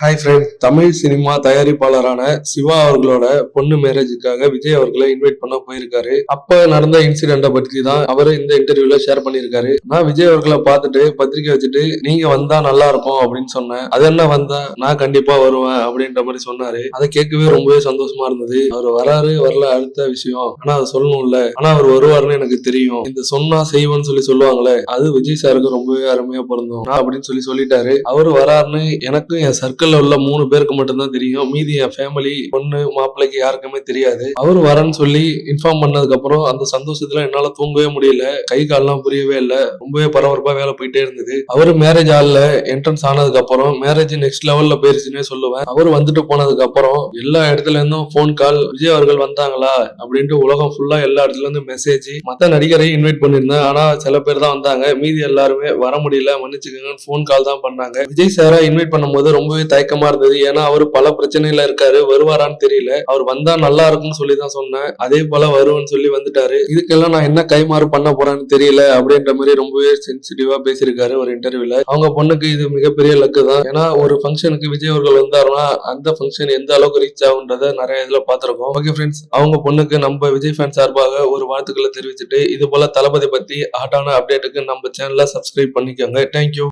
Hi friend, Tamil cinema தயாரிப்பாளரான சிவா அவர்களோட பொண்ணு மேரேஜுக்காக விஜய் அவர்களை இன்வைட் பண்ண போயிருக்காரு. அப்ப நடந்த இன்சிடென்ட்டை பத்தி தான் அவரு இந்த இன்டர்வியூல ஷேர் பண்ணியிருக்காரு. நான் விஜய் அவர்களை பார்த்துட்டு பத்திரிக்கை வச்சுட்டு நீங்க வந்தா நல்லா இருக்கும் அப்படின்னு சொன்னேன். அது என்ன வந்தா நான் கண்டிப்பா வருவேன் அப்படின்ற மாதிரி சொன்னாரு. அதை கேட்கவே ரொம்பவே சந்தோஷமா இருந்தது. அவர் வராரு வரல அடுத்த விஷயம், ஆனா அதை சொல்லணும்ல. ஆனா அவர் வருவாருன்னு எனக்கு தெரியும். இந்த சொன்னா செய்வோன்னு சொல்லுவாங்களே, அது விஜய் சாருக்கு ரொம்பவே அருமையா பொருந்தும் நான் அப்படின்னு சொல்லிட்டாரு. அவரு வராருன்னு எனக்கும் என் சர்க்கிள் உள்ள 3 பேருக்கு மட்டும்தான் தெரியும். மீதி என் ஃபேமிலி பொண்ணு மாப்பிள்ளைக்கு யாருக்குமே தெரியாது. அவரு வரேன்னு சொல்லி இன்ஃபார்ம் பண்ணதுக்கு அப்புறம் அந்த சந்தோஷத்துல என்னால தூங்கவே முடியல. கை கால்லாம் புரியவே இல்ல. ரொம்பவே பரபரப்பா வேலை போயிட்டே இருந்தது. அவரு மேரேஜ் ஹால்ல என்ட்ரன்ஸ் ஆனதுக்கு அப்புறம் மேரேஜ் நெக்ஸ்ட் லெவல்ல போயிருச்சுன்னே சொல்லுவேன். அவரு வந்துட்டு போனதுக்கு அப்புறம் எல்லா இடத்துல இருந்தும் போன் கால், விஜய் அவர்கள் வந்தாங்களா அப்படின்ட்டு உலகம் ஃபுல்லா எல்லா இடத்துல இருந்து மெசேஜ். மத்த நடிகரையும் இன்வைட் பண்ணிருந்தேன். ஆனா சில பேர் தான் வந்தாங்க. மீதி எல்லாருமே வர முடியல, மன்னிச்சுக்கோங்க, போன் கால் தான் பண்ணாங்க. விஜய் சாரை இன்வைட் பண்ணும்போது ரொம்பவே தயக்கமா இருந்தது. ஏன்னா அவரு பல பிரச்சனையில இருக்காரு. வருவாரான்னு தெரியல. அவர் வந்தா நல்லா இருக்கும்னு சொல்லி தான் சொன்னேன். அதே போல வருவேன்னு சொல்லி வந்துட்டாரு. இதுக்கெல்லாம் நான் என்ன கைமாறு பண்ண போறேன்னு தெரியல அப்படின்ற மாதிரி ரொம்பவே சென்சிட்டிவா பேசியிருக்காரு ஒரு இன்டர்வியூல. அவங்க பொண்ணுக்கு இது மிகப்பெரிய லக்கு தான். ஏன்னா ஒரு ஃபங்க்ஷனுக்கு விஜய் அவர்கள் வந்தாருன்னா அந்த ஃபங்க்ஷன் எந்த அளவுக்கு ரீச் ஆகுன்றத நிறைய இதுல பாத்திருக்கோம். ஓகே ஃப்ரெண்ட்ஸ், அவங்க பொண்ணுக்கு நம்ம விஜய் ஃபேன் சார்பாக ஒரு வாழ்த்துக்களை தெரிவிச்சுட்டு இது போல தளபதி பத்தி ஹாட்டான அப்டேட்டுக்கு நம்ம சேனலை சப்ஸ்கிரைப் பண்ணிக்கோங்க. தேங்க்யூ.